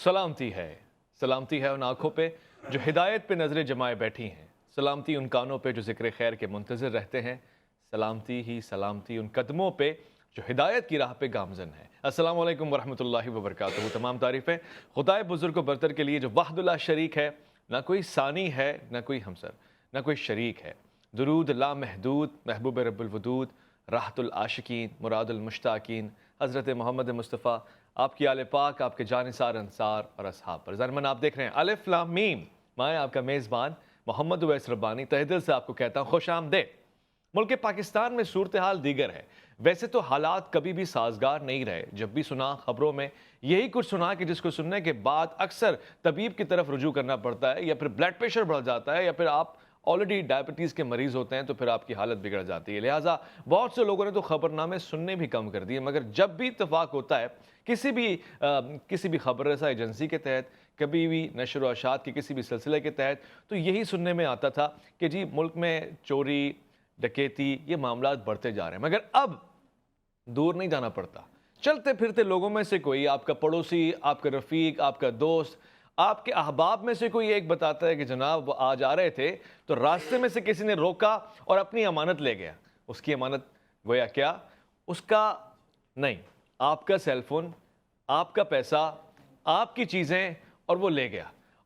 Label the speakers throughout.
Speaker 1: سلامتی ہے ان آنکھوں پہ جو ہدایت پہ نظریں جمائے بیٹھی ہیں، سلامتی ان کانوں پہ جو ذکر خیر کے منتظر رہتے ہیں، سلامتی ہی سلامتی ان قدموں پہ جو ہدایت کی راہ پہ گامزن ہے۔ السلام علیکم ورحمۃ اللہ وبرکاتہ۔ تمام تعریفیں خدائے بزرگ و برتر کے لیے جو وحد لا شریک ہے، نہ کوئی ثانی ہے، نہ کوئی ہمسر، نہ کوئی شریک ہے۔ درود لا محدود محبوب رب الودود، راحت العاشقین، مراد المشتاقین، حضرت محمد مصطفیٰ، آپ کی آل پاک، آپ کے جانثار انصار اور اصحاب پر۔ ظالمین آپ دیکھ رہے ہیں الف لام میم، میں آپ کا میزبان محمد اویس ربانی تہہ دل سے آپ کو کہتا ہوں خوش آمدید۔ ملک پاکستان میں صورتحال دیگر ہے۔ ویسے تو حالات کبھی بھی سازگار نہیں رہے، جب بھی سنا خبروں میں یہی کچھ سنا کہ جس کو سننے کے بعد اکثر طبیب کی طرف رجوع کرنا پڑتا ہے، یا پھر بلڈ پریشر بڑھ جاتا ہے، یا پھر آپ آلریڈی ڈائبٹیز کے مریض ہوتے ہیں تو پھر آپ کی حالت بگڑ جاتی ہے۔ لہٰذا بہت سے لوگوں نے تو خبرنامے سننے بھی کم کر دیے، مگر جب بھی اتفاق ہوتا ہے کسی بھی خبر رساں ایجنسی کے تحت، کبھی بھی نشر و اشاعت کے کسی بھی سلسلے کے تحت، تو یہی سننے میں آتا تھا کہ جی ملک میں چوری ڈکیتی یہ معاملات بڑھتے جا رہے ہیں۔ مگر اب دور نہیں جانا پڑتا، چلتے پھرتے لوگوں میں سے کوئی، آپ کا پڑوسی، آپ کا رفیق، آپ کا دوست، آپ کے احباب میں سے کوئی ایک بتاتا ہے کہ جناب وہ آج آ رہے تھے تو راستے میں سے کسی نے روکا اور اپنی امانت لے گیا۔ اس کی امانت گویا کیا؟ اس کا نہیں، آپ کا سیل فون، آپ کا پیسہ، آپ کی چیزیں، اور وہ لے گیا۔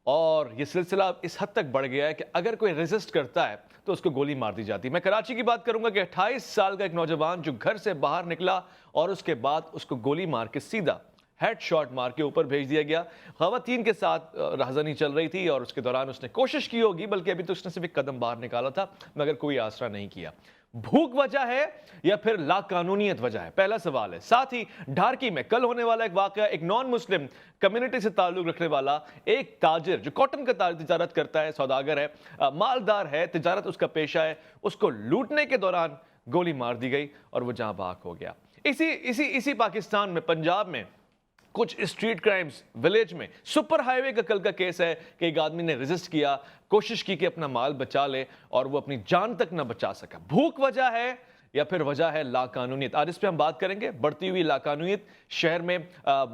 Speaker 1: اور یہ سلسلہ اس حد تک بڑھ گیا ہے کہ اگر کوئی ریزسٹ کرتا ہے تو اس کو گولی مار دی جاتی ہے۔ میں کراچی کی بات کروں گا کہ 28 سال کا ایک نوجوان جو گھر سے باہر نکلا اور اس کے بعد اس کو گولی مار کے سیدھا ہیڈ شاٹ مار کے اوپر بھیج دیا گیا۔ خواتین کے ساتھ رہزنی چل رہی تھی اور اس کے دوران اس نے کوشش کی ہوگی، بلکہ ابھی تو اس نے صرف ایک قدم باہر نکالا تھا، مگر کوئی آسرا نہیں کیا۔ بھوک وجہ ہے یا پھر لا قانونیت وجہ ہے؟ پہلا سوال ہے۔ ساتھ ہی ڈھارکی میں کل ہونے والا ایک واقعہ، ایک نان مسلم کمیونٹی سے تعلق رکھنے والا ایک تاجر جو کاٹن کا تجارت کرتا ہے، سوداگر ہے، مالدار ہے، تجارت اس کا پیشہ ہے، اس کو لوٹنے کے دوران گولی مار دی گئی اور وہ جہاں بحق ہو گیا۔ اسی پاکستان میں پنجاب میں کچھ اسٹریٹ کرائمز ولیج میں سپر ہائی وے کا کل کا کیس ہے کہ ایک آدمی نے ریزسٹ کیا، کوشش کی کہ اپنا مال بچا لے اور وہ اپنی جان تک نہ بچا سکا۔ بھوک وجہ ہے یا پھر وجہ ہے لا قانونیت؟ آج اس پہ ہم بات کریں گے۔ بڑھتی ہوئی لا قانونیت شہر میں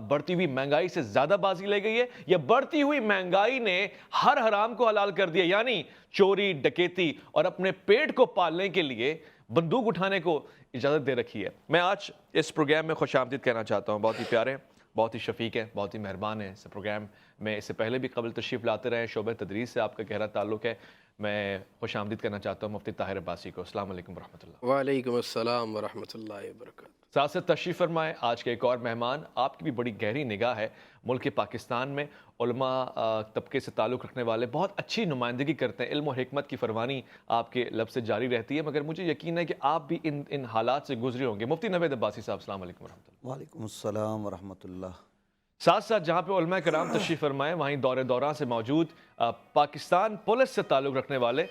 Speaker 1: بڑھتی ہوئی مہنگائی سے زیادہ بازی لے گئی ہے، یا بڑھتی ہوئی مہنگائی نے ہر حرام کو حلال کر دیا، یعنی چوری ڈکیتی اور اپنے پیٹ کو پالنے کے لیے بندوق اٹھانے کو اجازت دے رکھی ہے؟ میں آج اس پروگرام میں خوش آمدید کہنا چاہتا ہوں۔ بہت ہی پیارے، بہت ہی شفیق ہیں، بہت ہی مہربان ہیں۔ اس پروگرام میں اس سے پہلے بھی قبل تشریف لاتے رہے، شعبہ تدریس سے آپ کا گہرا تعلق ہے۔ میں خوش آمدید کرنا چاہتا ہوں مفتی طاہر عباسی کو۔ السلام علیکم ورحمۃ اللہ۔
Speaker 2: وعلیکم السلام ورحمۃ اللہ وبرکاتہ۔
Speaker 1: ساتھ سے تشریف فرمائے آج کے ایک اور مہمان، آپ کی بھی بڑی گہری نگاہ ہے ملک پاکستان میں، علماء طبقے سے تعلق رکھنے والے، بہت اچھی نمائندگی کرتے ہیں، علم و حکمت کی فروانی آپ کے لب سے جاری رہتی ہے، مگر مجھے یقین ہے کہ آپ بھی ان حالات سے گزرے ہوں گے۔ مفتی نوید عباسی صاحب السلام علیکم ورحمۃ اللہ۔
Speaker 3: وعلیکم السلام ورحمۃ اللہ۔
Speaker 1: ساتھ ساتھ جہاں پہ علماء کرام تشریف فرمائے، وہیں دوران سے موجود پاکستان پولیس سے تعلق رکھنے والے،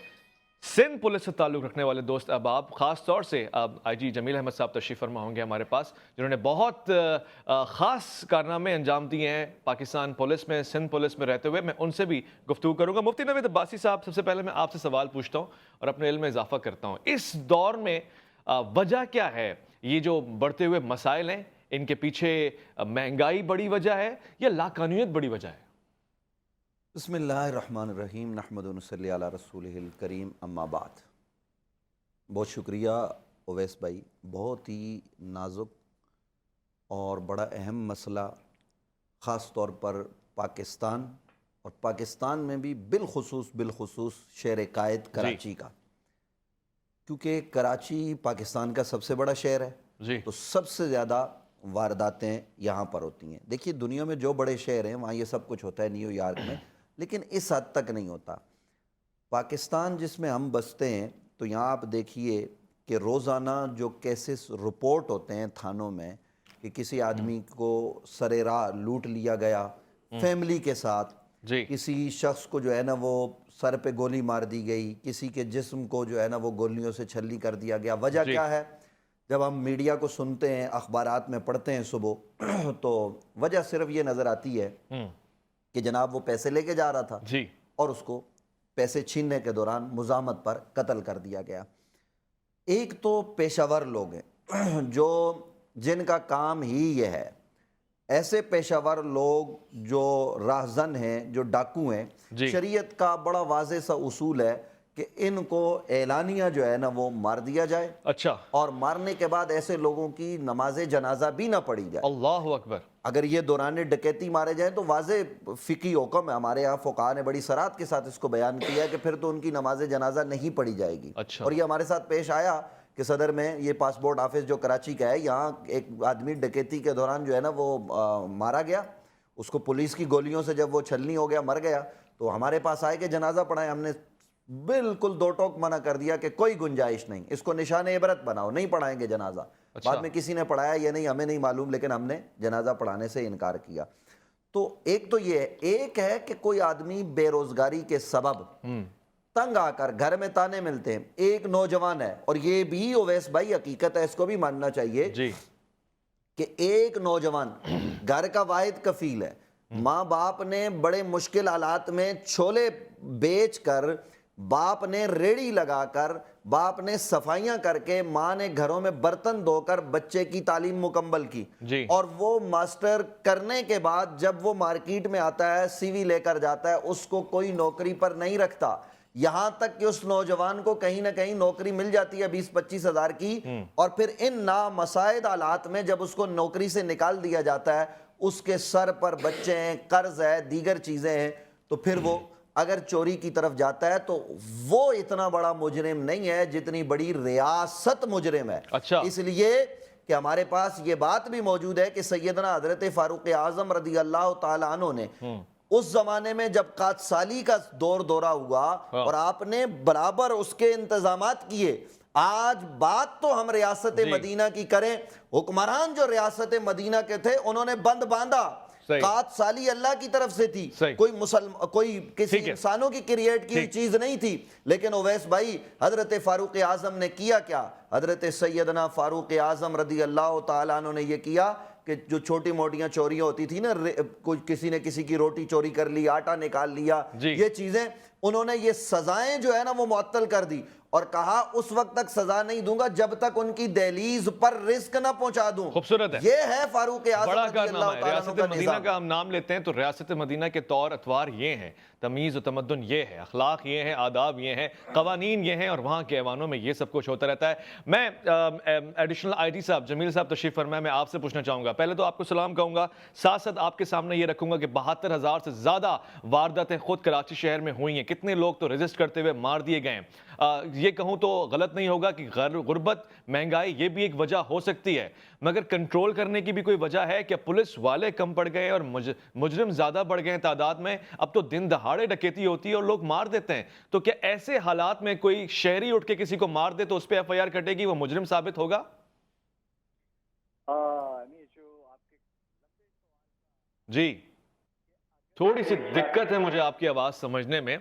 Speaker 1: سندھ پولیس سے تعلق رکھنے والے دوست احباب، خاص طور سے آئی جی جمیل احمد صاحب تشریف فرما ہوں گے ہمارے پاس، جنہوں نے بہت خاص کارنامے انجام دیے ہیں پاکستان پولیس میں، سندھ پولیس میں رہتے ہوئے۔ میں ان سے بھی گفتگو کروں گا۔ مفتی نوید عباسی صاحب، سب سے پہلے میں آپ سے سوال پوچھتا ہوں اور اپنے علم میں اضافہ کرتا ہوں۔ اس دور میں وجہ کیا ہے؟ یہ جو بڑھتے ہوئے مسائل ہیں، ان کے پیچھے مہنگائی بڑی وجہ ہے یا لا قانونیت بڑی وجہ ہے؟
Speaker 3: بسم اللہ الرحمن الرحیم، نحمد و نصلی علی رسولہ الکریم، اما بعد۔ بہت شکریہ اویس بھائی، بہت ہی نازک اور بڑا اہم مسئلہ، خاص طور پر پاکستان اور پاکستان میں بھی بالخصوص شہر قائد کراچی کا، کیونکہ کراچی پاکستان کا سب سے بڑا شہر ہے
Speaker 1: جی،
Speaker 3: تو سب سے زیادہ وارداتیں یہاں پر ہوتی ہیں۔ دیکھیے دنیا میں جو بڑے شہر ہیں وہاں یہ سب کچھ ہوتا ہے، نیو یارک میں، لیکن اس حد تک نہیں ہوتا۔ پاکستان جس میں ہم بستے ہیں تو یہاں آپ دیکھیے کہ روزانہ جو کیسز رپورٹ ہوتے ہیں تھانوں میں کہ کسی آدمی کو سرِ راہ لوٹ لیا گیا فیملی کے ساتھ،
Speaker 1: جی،
Speaker 3: کسی شخص کو جو ہے نا وہ سر پہ گولی مار دی گئی، کسی کے جسم کو جو ہے نا وہ گولیوں سے چھلنی کر دیا گیا۔ وجہ کیا ہے؟ جب ہم میڈیا کو سنتے ہیں، اخبارات میں پڑھتے ہیں صبح، تو وجہ صرف یہ نظر آتی ہے کہ جناب وہ پیسے لے کے جا رہا تھا
Speaker 1: جی،
Speaker 3: اور اس کو پیسے چھیننے کے دوران مزاحمت پر قتل کر دیا گیا۔ ایک تو پیشہ ور لوگ ہیں جو جن کا کام ہی یہ ہے ایسے پیشہ ور لوگ جو راہزن ہیں، جو ڈاکو ہیں، شریعت کا بڑا واضح سا اصول ہے کہ ان کو اعلانیہ جو ہے نا وہ مار دیا جائے،
Speaker 1: اچھا،
Speaker 3: اور مارنے کے بعد ایسے لوگوں کی نماز جنازہ بھی نہ پڑھی جائے۔
Speaker 1: اللہ اکبر۔
Speaker 3: اگر یہ دوران ڈکیتی مارے جائیں تو واضح فقہی حکم ہے، ہمارے یہاں فقہاء نے بڑی صراحت کے ساتھ اس کو بیان کیا ہے کہ پھر تو ان کی نماز جنازہ نہیں پڑھی جائے گی۔
Speaker 1: اچھا۔
Speaker 3: اور یہ ہمارے ساتھ پیش آیا کہ صدر میں یہ پاسپورٹ آفس جو کراچی کا ہے، یہاں ایک آدمی ڈکیتی کے دوران جو ہے نا وہ مارا گیا، اس کو پولیس کی گولیوں سے جب وہ چھلنی ہو گیا، مر گیا، تو ہمارے پاس آئے کہ جنازہ پڑھائیں۔ ہم نے بالکل دو ٹوک منع کر دیا کہ کوئی گنجائش نہیں، اس کو نشان عبرت بناؤ، نہیں پڑھائیں گے جنازہ۔ بعد میں کسی نے پڑھایا یا نہیں ہمیں نہیں معلوم، لیکن ہم نے جنازہ پڑھانے سے انکار کیا۔ تو ایک تو یہ ہے، ایک ہے کہ کوئی آدمی بے روزگاری کے سبب تنگ آ کر گھر میں تانے ملتے ہیں، ایک نوجوان ہے، اور یہ بھی اویس بھائی حقیقت ہے، اس کو بھی ماننا چاہیے کہ ایک نوجوان گھر کا واحد کفیل ہے، ماں باپ نے بڑے مشکل حالات میں چھولے بیچ کر، باپ نے ریڑھی لگا کر، باپ نے صفائیاں کر کے، ماں نے گھروں میں برتن دھو کر بچے کی تعلیم مکمل کی، اور وہ ماسٹر کرنے کے بعد جب وہ مارکیٹ میں آتا ہے، سی وی لے کر جاتا ہے، اس کو کوئی نوکری پر نہیں رکھتا، یہاں تک کہ اس نوجوان کو کہیں نہ کہیں نوکری مل جاتی ہے 20-25 ہزار کی، اور پھر ان نامساعد حالات میں جب اس کو نوکری سے نکال دیا جاتا ہے، اس کے سر پر بچے ہیں، قرض ہے، دیگر چیزیں ہیں، تو پھر وہ اگر چوری کی طرف جاتا ہے تو وہ اتنا بڑا مجرم نہیں ہے جتنی بڑی ریاست مجرم ہے۔ اس لیے کہ ہمارے پاس یہ بات بھی موجود ہے کہ سیدنا حضرت فاروق اعظم رضی اللہ تعالیٰ عنہ نے اس زمانے میں جب قحط سالی کا دورہ ہوا اور آپ نے برابر اس کے انتظامات کیے، آج بات تو ہم ریاست مدینہ کی کریں، حکمران جو ریاست مدینہ کے تھے انہوں نے بند باندھا، قحط سالی اللہ کی طرف سے تھی، کوئی کسی انسانوں کی کریٹ کی چیز نہیں تھی، لیکن اویس بھائی حضرت فاروق اعظم نے کیا کیا؟ حضرت سیدنا فاروق اعظم رضی اللہ تعالیٰ عنہ نے یہ کیا کہ جو چھوٹی موٹیاں چوریاں ہوتی تھی نا، کسی نے کسی کی روٹی چوری کر لی، آٹا نکال لیا، یہ چیزیں، انہوں نے یہ سزائیں جو ہے نا وہ معطل کر دی، اور کہا اس وقت تک سزا نہیں دوں گا جب تک ان کی دہلیز پر رزق نہ پہنچا دوں۔
Speaker 1: خوبصورت ہے،
Speaker 3: یہ ہے فاروق اعظم
Speaker 1: بڑا
Speaker 3: رضی اللہ تعالیٰ عنہ
Speaker 1: ریاست مدینہ کا ہم نام لیتے ہیں تو ریاست مدینہ کے طور اتوار یہ ہیں، تمیز و تمدن یہ ہے، اخلاق یہ ہے، آداب یہ ہیں، قوانین یہ ہیں، اور وہاں کے ایوانوں میں یہ سب کچھ ہوتا رہتا ہے۔ میں ایڈیشنل آئی ٹی صاحب جمیل صاحب تشریف فرمائے، میں آپ سے پوچھنا چاہوں گا، پہلے تو آپ کو سلام کہوں گا، ساتھ ساتھ آپ کے سامنے یہ رکھوں گا کہ 72,000 سے زیادہ وارداتیں خود کراچی شہر میں ہوئی ہیں، کتنے لوگ تو ریزسٹ کرتے ہوئے مار دیے گئے ہیں۔ یہ کہوں تو غلط نہیں ہوگا کہ غربت، مہنگائی یہ بھی ایک وجہ ہو سکتی ہے، مگر کنٹرول کرنے کی بھی کوئی وجہ ہے کہ پولیس والے کم پڑ گئے اور مجرم زیادہ بڑھ گئے ہیں تعداد میں؟ اب تو دن دہاڑے ڈکیتی ہوتی ہے اور لوگ مار دیتے ہیں، تو کیا ایسے حالات میں کوئی شہری اٹھ کے کسی کو مار دے تو اس پہ ایف آئی آر کٹے گی، وہ مجرم ثابت ہوگا؟ جی تھوڑی سی دقت ہے مجھے آپ کی آواز سمجھنے میں،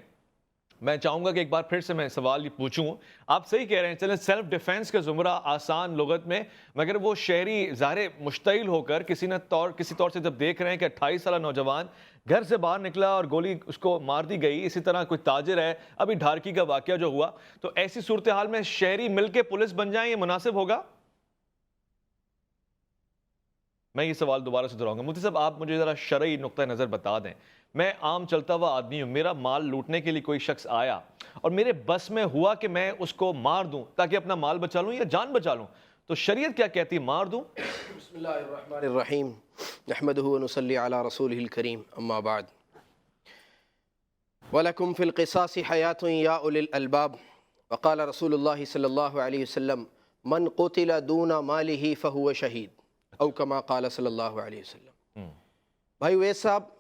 Speaker 1: میں چاہوں گا کہ ایک بار پھر سے میں سوال یہ پوچھوں۔ آپ صحیح کہہ رہے ہیں، چلیں سیلف ڈیفینس کا زمرہ آسان لغت میں، مگر وہ شہری ظاہر مشتعل ہو کر کسی طور سے جب دیکھ رہے ہیں کہ 28 سالہ نوجوان گھر سے باہر نکلا اور گولی اس کو مار دی گئی، اسی طرح کوئی تاجر ہے، ابھی ڈھارکی کا واقعہ جو ہوا، تو ایسی صورتحال میں شہری مل کے پولیس بن جائیں، یہ مناسب ہوگا؟ میں یہ سوال دوبارہ سے دہراؤں گا، مفتی صاحب آپ مجھے ذرا شرعی نقطہ نظر بتا دیں۔ میں عام چلتا ہوا آدمی ہوں، میرا مال لوٹنے کے لیے کوئی شخص آیا اور میرے بس میں ہوا کہ میں اس کو مار دوں تاکہ اپنا مال بچا لوں یا جان بچا لوں، تو شریعت کیا کہتی؟ مار دوں؟
Speaker 2: بسم اللہ الرحمن الرحیم، نحمدہ ونصلی علی رسولہ الکریم، اما بعد، وَلَكُمْ فِي الْقِصَاصِ حَيَاةٌ يَا أُولِي الْأَلْبَابِ، وقال رسول اللہ صلی اللہ علیہ وسلم من قتل دون مالہ فہو شہید، او کما قال صلی اللہ علیہ وسلم۔ بھائی ویس صاحب،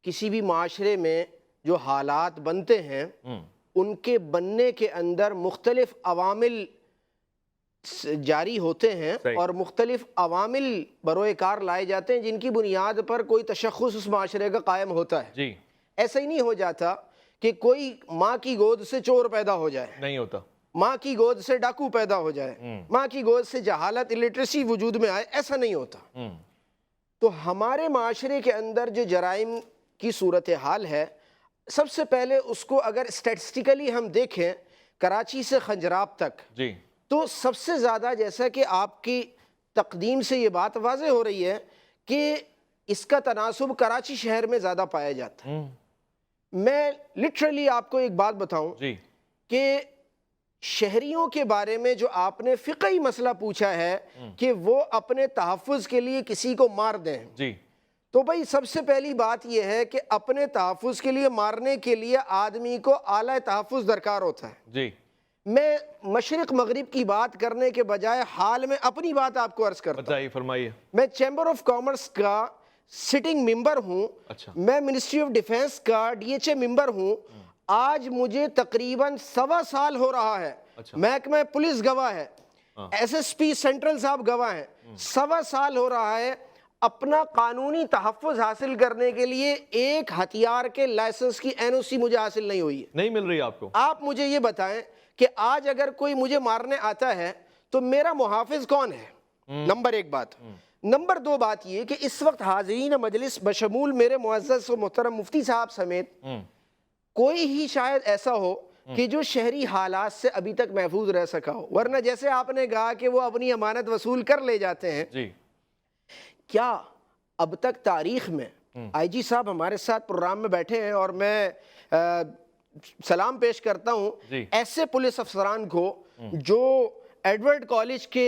Speaker 2: کسی بھی معاشرے میں جو حالات بنتے ہیں ان کے بننے کے اندر مختلف عوامل جاری ہوتے ہیں اور مختلف عوامل بروئے کار لائے جاتے ہیں جن کی بنیاد پر کوئی تشخص اس معاشرے کا قائم ہوتا ہے۔ ایسا ہی نہیں ہو جاتا کہ کوئی ماں کی گود سے چور پیدا ہو جائے، نہیں ہوتا، ماں کی گود سے ڈاکو پیدا ہو جائے، ماں کی گود سے جہالت، الٹریسی وجود میں آئے، ایسا نہیں ہوتا۔ تو ہمارے معاشرے کے اندر جو جرائم کی صورتحال ہے، سب سے پہلے اس کو اگر اسٹیٹسٹیکلی ہم دیکھیں کراچی سے خنجراب تک، تو سب سے زیادہ، جیسا کہ آپ کی تقدیم سے یہ بات واضح ہو رہی ہے کہ اس کا تناسب کراچی شہر میں زیادہ پایا جاتا ہے. میں لٹرلی آپ کو ایک بات بتاؤں
Speaker 1: جی
Speaker 2: کہ شہریوں کے بارے میں جو آپ نے فقہی مسئلہ پوچھا ہے کہ وہ اپنے تحفظ کے لیے کسی کو مار دیں،
Speaker 1: جی
Speaker 2: تو بھائی سب سے پہلی بات یہ ہے کہ اپنے تحفظ کے لیے مارنے کے لیے آدمی کو اعلیٰ تحفظ درکار ہوتا ہے.
Speaker 1: جی
Speaker 2: میں مشرق مغرب کی بات کرنے کے بجائے حال میں اپنی بات آپ کو عرض کرتا ہوں.
Speaker 1: بتائیے، فرمائیے.
Speaker 2: میں چیمبر آف کامرس کا سٹنگ ممبر ہوں،
Speaker 1: اچھا.
Speaker 2: میں منسٹری آف ڈیفنس کا DHA ممبر ہوں. آج مجھے تقریباً 1.25 سال ہو رہا ہے.
Speaker 1: اچھا.
Speaker 2: محکمہ پولیس گواہ ہے، SSP سینٹرل صاحب گواہ ہیں. 1.25 سال ہو رہا ہے اپنا قانونی تحفظ حاصل کرنے کے لیے ایک ہتھیار کے لائسنس کی NOC مجھے حاصل نہیں ہوئی ہے.
Speaker 1: نہیں مل رہی آپ کو؟
Speaker 2: آپ مجھے یہ بتائیں کہ آج اگر کوئی مجھے مارنے آتا ہے تو میرا محافظ کون ہے؟ نمبر 1 بات. نمبر 2 بات یہ کہ اس وقت حاضرین مجلس بشمول میرے معزز و محترم مفتی صاحب سمیت کوئی ہی شاید ایسا ہو کہ جو شہری حالات سے ابھی تک محفوظ رہ سکا ہو، ورنہ جیسے آپ نے کہا کہ وہ اپنی امانت وصول کر لے جاتے ہیں.
Speaker 1: جی
Speaker 2: کیا اب تک تاریخ میں IG صاحب ہمارے ساتھ پروگرام میں بیٹھے ہیں اور میں سلام پیش کرتا ہوں ایسے پولیس افسران کو جو ایڈورڈ کالج کے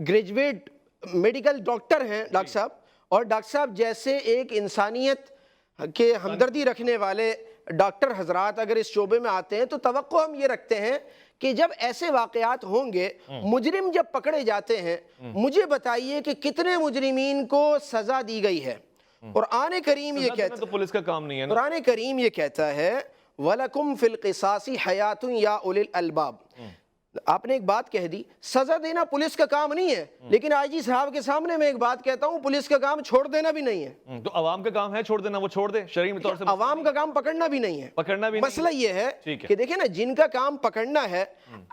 Speaker 2: گریجویٹ میڈیکل ڈاکٹر ہیں ڈاکٹر صاحب، اور ڈاکٹر صاحب جیسے ایک انسانیت کے ہمدردی رکھنے والے ڈاکٹر حضرات اگر اس شعبے میں آتے ہیں تو توقع ہم یہ رکھتے ہیں کہ جب ایسے واقعات ہوں گے، مجرم جب پکڑے جاتے ہیں، مجھے بتائیے کہ کتنے مجرمین کو سزا دی گئی ہے. قرآن کریم یہ کہتا ہے،
Speaker 1: تو پولیس کا کام نہیں ہے نا.
Speaker 2: قرآن کریم یہ کہتا ہے وَلَكُمْ فِي الْقِصَاصِ حَيَاتٌ يَا أُولِي الْأَلْبَابِ. آپ نے ایک بات کہہ دی، سزا دینا پولیس کا کام نہیں ہے، لیکن IG صاحب کے سامنے میں ایک بات کہتا ہوں، پولیس کا کام چھوڑ دینا بھی نہیں ہے.
Speaker 1: تو عوام کا کام ہے چھوڑ دینا، وہ چھوڑ دے. شرعی طور سے
Speaker 2: عوام کا کام پکڑنا بھی نہیں ہے.
Speaker 1: پکڑنا بھی نہیں.
Speaker 2: مسئلہ یہ ہے کہ دیکھیں نا، جن کا کام پکڑنا ہے،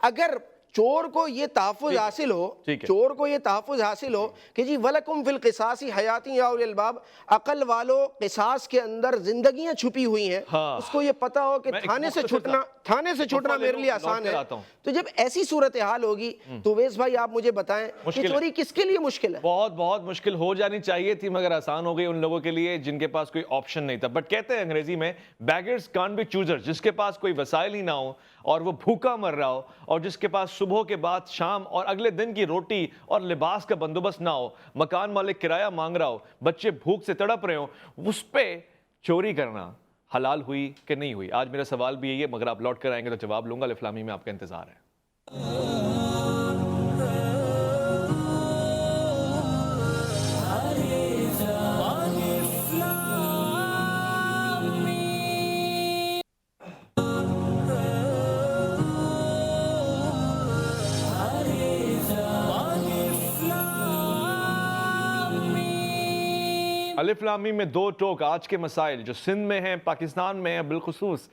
Speaker 2: اگر چور کو یہ تحفظ حاصل ہو، چور کو یہ تحفظ حاصل ہو کہ جی وَلَكُمْ فِي الْقِصَاصِ حَيَاتٌ يَا أُولِي الْأَلْبَابِ، عقل والو قصاص کے اندر زندگیاں چھپی ہوئی ہیں، اس کو یہ پتا ہو کہ تھانے سے چھوٹنا میرے لیے آسان ہے. تو جب ایسی صورتحال ہوگی تو ویس بھائی آپ مجھے بتائیں کہ چوری کس کے لیے مشکل ہے؟
Speaker 1: بہت بہت مشکل ہو جانی چاہیے تھی، مگر آسان ہو گئی ان لوگوں کے لیے جن کے پاس کوئی آپشن نہیں تھا. بٹ کہتے ہیں انگریزی میں بیگرز کانٹ بی چوزرز، جس کے پاس کوئی وسائل ہی نہ ہو اور وہ بھوکا مر رہا ہو، اور جس کے پاس صبح کے بعد شام اور اگلے دن کی روٹی اور لباس کا بندوبست نہ ہو، مکان مالک کرایہ مانگ رہا ہو، بچے بھوک سے تڑپ رہے ہوں، اس پہ چوری کرنا حلال ہوئی کہ نہیں ہوئی؟ آج میرا سوال بھی یہی ہے، مگر آپ لوٹ کر آئیں گے تو جواب لوں گا. الف لام میم میں آپ کا انتظار ہے. الف لام میم میں 2 ٹوک آج کے مسائل جو سندھ میں ہیں، پاکستان میں ہیں، بالخصوص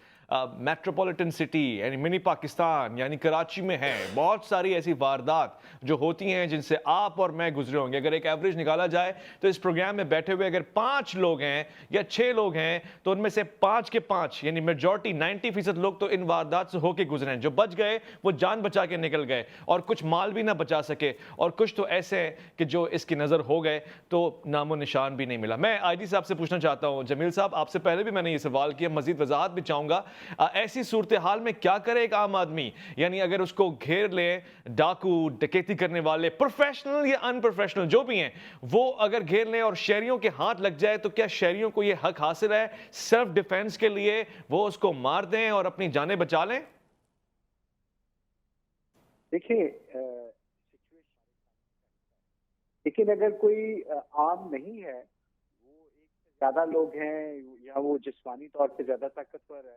Speaker 1: میٹروپولیٹن سٹی یعنی منی پاکستان یعنی کراچی میں ہیں. بہت ساری ایسی واردات جو ہوتی ہیں جن سے آپ اور میں گزرے ہوں گے. اگر ایک ایوریج نکالا جائے تو اس پروگرام میں بیٹھے ہوئے اگر 5 لوگ ہیں یا 6 لوگ ہیں تو ان میں سے 5 کے 5 یعنی میجورٹی 90% لوگ تو ان واردات سے ہو کے گزرے ہیں. جو بچ گئے وہ جان بچا کے نکل گئے، اور کچھ مال بھی نہ بچا سکے، اور کچھ تو ایسے ہیں کہ جو اس کی نظر ہو گئے تو نام و نشان بھی نہیں ملا. میں IG صاحب سے پوچھنا چاہتا ہوں، جمیل صاحب آپ سے پہلے بھی میں نے یہ سوال کیا، مزید وضاحت بھی چاہوں گا. ایسی صورتحال میں کیا کرے ایک عام آدمی؟ یعنی اگر اس کو گھیر لیں ڈاکو، ڈکیتی کرنے والے، پروفیشنل یا ان پروفیشنل جو بھی ہیں، وہ اگر گھیر لیں اور شہریوں کے ہاتھ لگ جائے تو کیا شہریوں کو یہ حق حاصل ہے سیلف ڈیفینس کے لیے وہ اس کو مار دیں اور اپنی جانیں بچا لیں؟
Speaker 4: دیکھیں، لیکن اگر کوئی عام نہیں ہے، وہ ایک سے زیادہ لوگ ہیں یا وہ جسمانی طور پہ زیادہ طاقتور ہے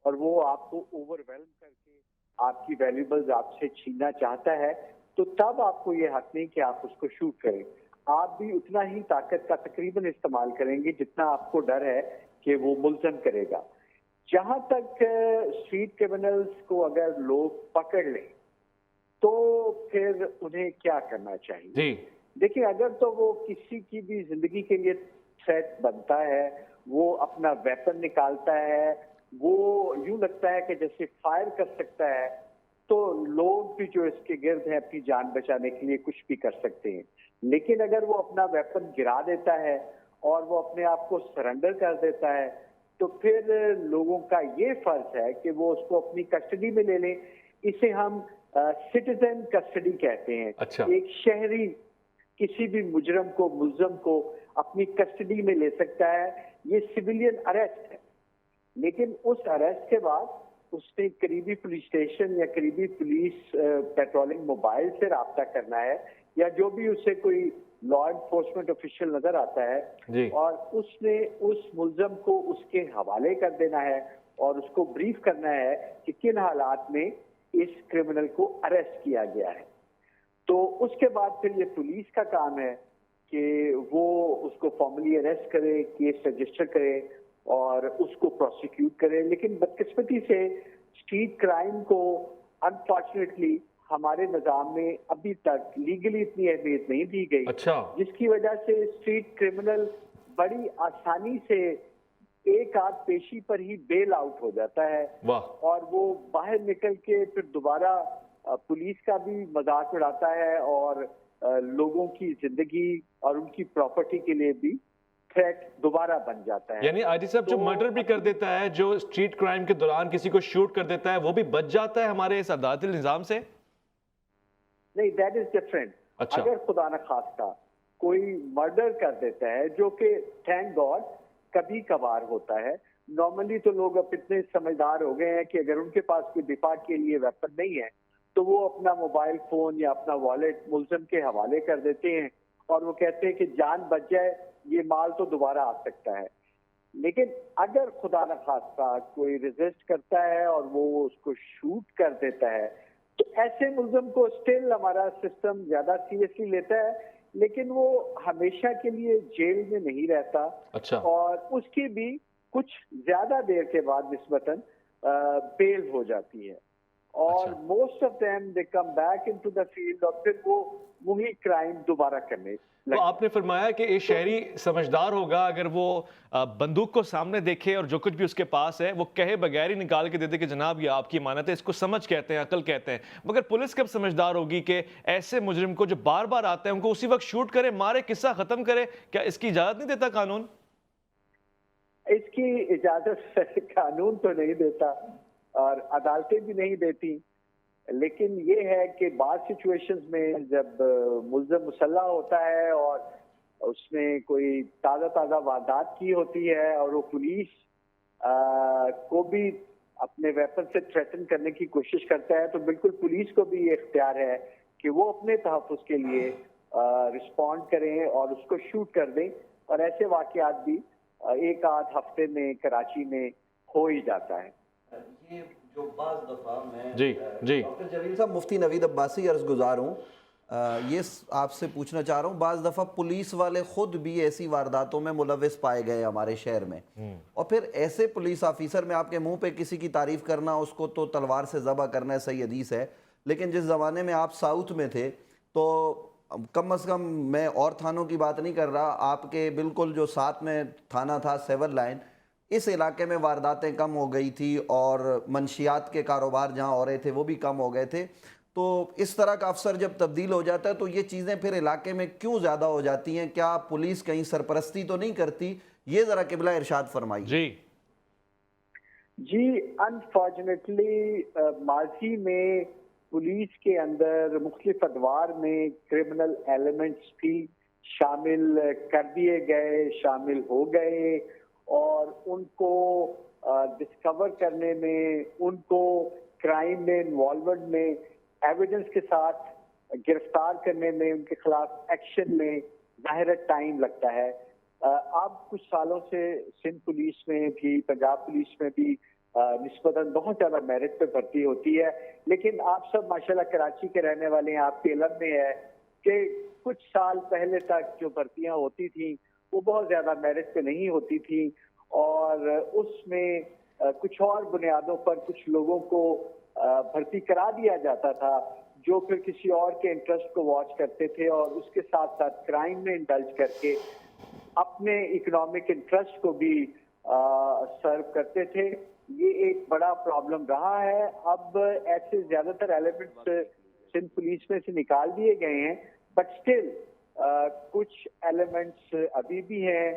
Speaker 4: اور وہ آپ کو اوور ویلم کر کے آپ کی ویلیبلز آپ سے چھیننا چاہتا ہے، تو تب آپ کو یہ حق نہیں کہ آپ اس کو شوٹ کریں. آپ بھی اتنا ہی طاقت کا تقریباً استعمال کریں گے جتنا آپ کو ڈر ہے کہ وہ ملزم کرے گا. جہاں تک اسٹریٹ کرمنلز کو اگر لوگ پکڑ لیں تو پھر انہیں کیا کرنا چاہیے؟ دیکھیں، اگر تو وہ کسی کی بھی زندگی کے لیے تھریٹ بنتا ہے، وہ اپنا ویپن نکالتا ہے، وہ یوں لگتا ہے کہ جیسے فائر کر سکتا ہے، تو لوگ بھی جو اس کے گرد ہیں اپنی جان بچانے کے لیے کچھ بھی کر سکتے ہیں. لیکن اگر وہ اپنا ویپن گرا دیتا ہے اور وہ اپنے آپ کو سرنڈر کر دیتا ہے تو پھر لوگوں کا یہ فرض ہے کہ وہ اس کو اپنی کسٹڈی میں لے لیں. اسے ہم سٹیزن کسٹڈی کہتے ہیں.
Speaker 1: اچھا.
Speaker 4: ایک شہری کسی بھی مجرم کو ملزم کو اپنی کسٹڈی میں لے سکتا ہے. یہ سویلین اریسٹ ہے. لیکن اس اریسٹ کے بعد اس نے قریبی پولیس اسٹیشن یا قریبی پولیس پیٹرولنگ موبائل سے رابطہ کرنا ہے یا جو بھی اسے کوئی لا انفورسمنٹ آفیشل نظر آتا ہے
Speaker 1: جی.
Speaker 4: اور اس نے اس ملزم کو اس کے حوالے کر دینا ہے اور اس کو بریف کرنا ہے کہ کن حالات میں اس کرمنل کو اریسٹ کیا گیا ہے. تو اس کے بعد پھر یہ پولیس کا کام ہے کہ وہ اس کو فارملی اریسٹ کرے, کیس رجسٹر کرے اور اس کو پروسیکیوٹ کرے. لیکن بدقسمتی سے اسٹریٹ کرائم کو انفارچونیٹلی ہمارے نظام میں ابھی تک لیگلی اتنی اہمیت نہیں دی گئی.
Speaker 1: اچھا.
Speaker 4: جس کی وجہ سے اسٹریٹ کرمنل بڑی آسانی سے ایک آدھ پیشی پر ہی بیل آؤٹ ہو جاتا ہے.
Speaker 1: واہ.
Speaker 4: اور وہ باہر نکل کے پھر دوبارہ پولیس کا بھی مذاق اڑاتا ہے اور لوگوں کی زندگی اور ان کی پراپرٹی کے لیے بھی تھریٹ دوبارہ بن جاتا ہے.
Speaker 1: یعنی آئی صاحب جو مرڈر بھی کر دیتا ہے, جو اسٹریٹ کرائم کے دوران کسی کو شوٹ کر دیتا ہے, وہ بھی بچ جاتا ہے ہمارے اس عدالتی نظام سے؟
Speaker 4: نہیں, دیٹ از ڈفرینٹ. اگر خدا نخواستہ کوئی مرڈر کر دیتا ہے, جو کہ تھینک گاڈ کبھی کبھار ہوتا ہے, نارملی تو لوگ اب اتنے سمجھدار ہو گئے ہیں کہ اگر ان کے پاس کوئی دفاع کے لیے ویپن نہیں ہے تو وہ اپنا موبائل فون یا اپنا والیٹ ملزم کے حوالے کر دیتے ہیں اور وہ کہتے ہیں کہ جان بچ جائے, یہ مال تو دوبارہ آ سکتا ہے. لیکن اگر خدا نخواستہ کوئی ریزسٹ کرتا ہے اور وہ اس کو شوٹ کر دیتا ہے تو ایسے ملزم کو اسٹل ہمارا سسٹم زیادہ سیریسلی لیتا ہے, لیکن وہ ہمیشہ کے لیے جیل میں نہیں رہتا.
Speaker 1: اچھا.
Speaker 4: اور اس کی بھی کچھ زیادہ دیر کے بعد نسبتاً بیل ہو جاتی ہے اور most of them they come back into the field اور پھر وہ وہی کرائم دوبارہ کرنے.
Speaker 1: تو آپ نے فرمایا کہ ایک شہری سمجھدار ہوگا اگر وہ بندوق کو سامنے دیکھے اور جو کچھ بھی اس کے پاس ہے وہ کہے بغیر ہی نکال کے دے دے کہ جناب یہ آپ کی امانت ہے, اس کو سمجھ کہتے ہیں, عقل کہتے ہیں. مگر پولیس کب سمجھدار ہوگی کہ ایسے مجرم کو جو بار بار آتے ہیں ان کو اسی وقت شوٹ کرے, مارے, قصہ ختم کرے؟ کیا اس کی اجازت نہیں دیتا قانون؟
Speaker 4: اس کی اجازت قانون تو نہیں دیتا اور عدالتیں بھی نہیں دیتی. لیکن یہ ہے کہ بعض سچویشنز میں جب ملزم مسلح ہوتا ہے اور اس نے کوئی تازہ واردات کی ہوتی ہے اور وہ پولیس کو بھی اپنے ویپن سے تھریٹن کرنے کی کوشش کرتا ہے تو بالکل پولیس کو بھی یہ اختیار ہے کہ وہ اپنے تحفظ کے لیے رسپونڈ کریں اور اس کو شوٹ کر دیں. اور ایسے واقعات بھی ایک آدھ ہفتے میں کراچی میں ہو ہی جاتا ہے.
Speaker 3: یہ جو بعض دفعہ میں
Speaker 1: جی
Speaker 3: ڈاکٹر جلیل صاحب مفتی نوید عباسی عرض گزار ہوں, یہ آپ سے پوچھنا چاہ رہا ہوں, بعض دفعہ پولیس والے خود بھی ایسی وارداتوں میں ملوث پائے گئے ہمارے شہر میں, اور پھر ایسے پولیس آفیسر میں آپ کے منہ پہ کسی کی تعریف کرنا, اس کو تو تلوار سے ذبح کرنا ہے, صحیح حدیث ہے, لیکن جس زمانے میں آپ ساؤتھ میں تھے تو کم از کم, میں اور تھانوں کی بات نہیں کر رہا, آپ کے بالکل جو ساتھ میں تھانہ تھا سیول لائن, اس علاقے میں وارداتیں کم ہو گئی تھی اور منشیات کے کاروبار جہاں ہو رہے تھے وہ بھی کم ہو گئے تھے. تو اس طرح کا افسر جب تبدیل ہو جاتا ہے تو یہ چیزیں پھر علاقے میں کیوں زیادہ ہو جاتی ہیں؟ کیا پولیس کہیں سرپرستی تو نہیں کرتی؟ یہ ذرا قبلہ ارشاد فرمائیے.
Speaker 4: جی انفارچونیٹلی ماضی میں پولیس کے اندر مختلف ادوار میں کرمنل ایلیمنٹس بھی شامل کر دیے گئے, شامل ہو گئے, اور ان کو ڈسکور کرنے میں, ان کو کرائم میں انوالومنٹ میں, ایویڈنس کے ساتھ گرفتار کرنے میں, ان کے خلاف ایکشن میں ظاہر ٹائم لگتا ہے. اب کچھ سالوں سے سندھ پولیس میں بھی, پنجاب پولیس میں بھی نسبتاً بہت زیادہ میرٹ پہ بھرتی ہوتی ہے. لیکن آپ سب ماشاءاللہ کراچی کے رہنے والے ہیں, آپ کے علم میں ہے کہ کچھ سال پہلے تک جو بھرتیاں ہوتی تھیں وہ بہت زیادہ میرٹ پہ نہیں ہوتی تھی اور اس میں کچھ اور بنیادوں پر کچھ لوگوں کو بھرتی کرا دیا جاتا تھا جو پھر کسی اور کے انٹرسٹ کو واچ کرتے تھے اور اس کے ساتھ ساتھ کرائم میں انڈلج کر کے اپنے اکنامک انٹرسٹ کو بھی سرو کرتے تھے. یہ ایک بڑا پرابلم رہا ہے. اب ایسے زیادہ تر ایلیمنٹس سندھ پولیس میں سے نکال دیے گئے ہیں, بٹ اسٹل کچھ ایلیمنٹس ابھی بھی ہیں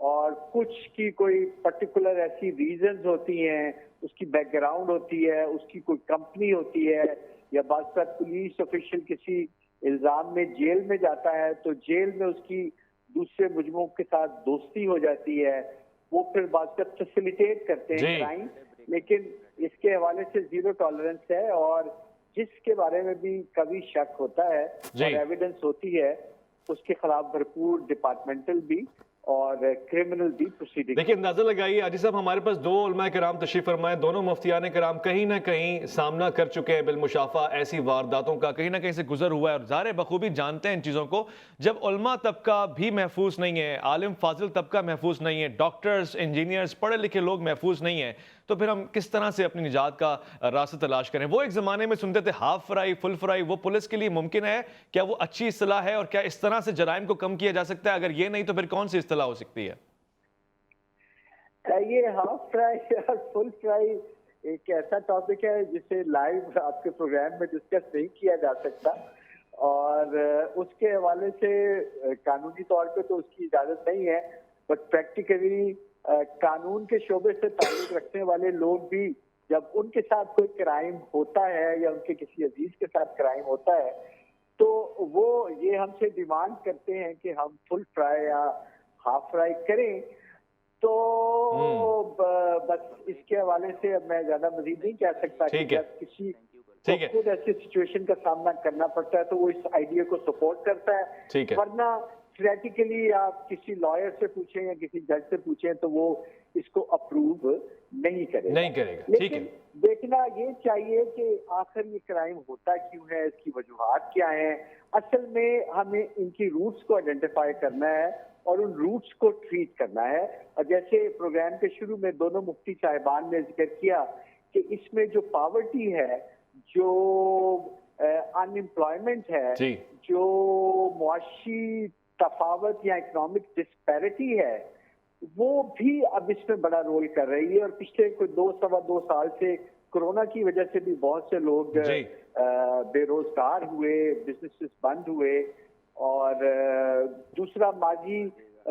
Speaker 4: اور کچھ کی کوئی پرٹیکولر ایسی ریزنز ہوتی ہیں, اس کی بیک گراؤنڈ ہوتی ہے, اس کی کوئی کمپنی ہوتی ہے, یا بعض اوقات پولیس آفیشل کسی الزام میں جیل میں جاتا ہے تو جیل میں اس کی دوسرے مجرموں کے ساتھ دوستی ہو جاتی ہے, وہ پھر بعض اوقات فیسیلیٹیٹ کرتے ہیں کرائم. لیکن اس کے حوالے سے زیرو ٹالرنس ہے, اور جس کے بارے میں بھی کبھی شک ہوتا ہے اور ایویڈنس ہوتی ہے اس کے خلاف بھرپور ڈپارٹمنٹل بھی اور کرمنل بھی پروسیڈنگ.
Speaker 1: دیکھیں اندازہ لگائیے حاجی صاحب, ہمارے پاس دو علماء کرام تشریف فرمائے, دونوں مفتیان کرام کہیں نہ کہیں سامنا کر چکے ہیں بالمشافہ ایسی وارداتوں کا, کہیں نہ کہیں سے گزر ہوا ہے اور ظاہر بخوبی جانتے ہیں ان چیزوں کو. جب علماء طبقہ بھی محفوظ نہیں ہے, عالم فاضل طبقہ محفوظ نہیں ہے, ڈاکٹرز, انجینئرز, پڑھے لکھے لوگ محفوظ نہیں ہیں, تو پھر ہم کس طرح سے اپنی نجات کا راستہ تلاش کریں؟ وہ ایک زمانے میں سنتے تھے ہاف فرائی فل فرائی, وہ پولیس کے لیے ممکن ہے؟ کیا وہ اچھی اصطلاح ہے اور کیا اس طرح سے جرائم کو کم کیا جا سکتا ہے؟ اگر یہ نہیں تو پھر کون سی اصطلاح ہو سکتی ہے؟
Speaker 4: یہ ہاف فرائی اور فل فرائی ایک ایسا ٹاپک ہے جسے لائیو آپ کے پروگرام میں ڈسکس نہیں کیا جا سکتا, اور اس کے حوالے سے قانونی طور پہ تو اس کی اجازت نہیں ہے, بٹ پریکٹیکلی قانون کے شعبے سے تعلق رکھنے والے لوگ بھی جب ان کے ساتھ کوئی کرائم ہوتا ہے یا ان کے کسی عزیز کے ساتھ کرائم ہوتا ہے تو وہ یہ ہم سے ڈیمانڈ کرتے ہیں کہ ہم فل فرائی یا ہاف فرائی کریں. تو بس اس کے حوالے سے اب میں زیادہ مزید نہیں کہہ سکتا کہ جب کسی خود ایسی سچویشن کا سامنا کرنا پڑتا ہے تو وہ اس آئیڈیا کو سپورٹ کرتا ہے, ورنہ تھیوریٹیکلی آپ کسی لائر سے پوچھیں یا کسی جج سے پوچھیں تو وہ اس کو اپروو نہیں کرے گا. لیکن دیکھنا یہ چاہیے کہ آخر یہ کرائم ہوتا کیوں ہے, اس کی وجوہات کیا ہیں. اصل میں ہمیں ان کی روٹس کو آئیڈینٹیفائی کرنا ہے اور ان روٹس کو ٹریٹ کرنا ہے. اور جیسے پروگرام کے شروع میں دونوں مفتی صاحبان نے ذکر کیا کہ اس میں جو پاورٹی ہے, جو ان امپلائمنٹ ہے, جو معاشی تفاوت یا اکنامک ڈسپیرٹی ہے, وہ بھی اب اس میں بڑا رول کر رہی ہے. اور پچھلے کوئی 2 سال سے کورونا کی وجہ سے بھی بہت سے لوگ بے روزگار ہوئے, بزنسز بند ہوئے, اور دوسرا ماضی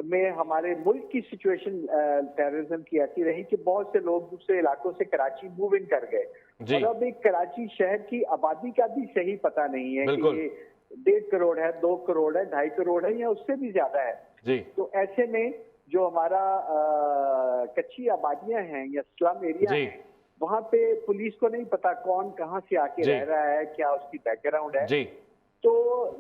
Speaker 4: میں ہمارے ملک کی سچویشن ٹیررزم کی ایسی رہی کہ بہت سے لوگ دوسرے علاقوں سے کراچی موو ان کر گئے, اور اب ایک کراچی شہر کی آبادی کا بھی صحیح پتہ نہیں ہے کہ یہ 1.5 کروڑ ہے, 2 کروڑ ہے, 2.5 کروڑ ہے یا اس سے بھی زیادہ ہے. تو ایسے میں جو ہمارا کچی آبادیاں ہیں یا سلم ایریا ہیں, وہاں پہ پولیس کو نہیں پتا کون کہاں سے آ کے رہ رہا ہے, کیا اس کی بیک گراؤنڈ ہے. تو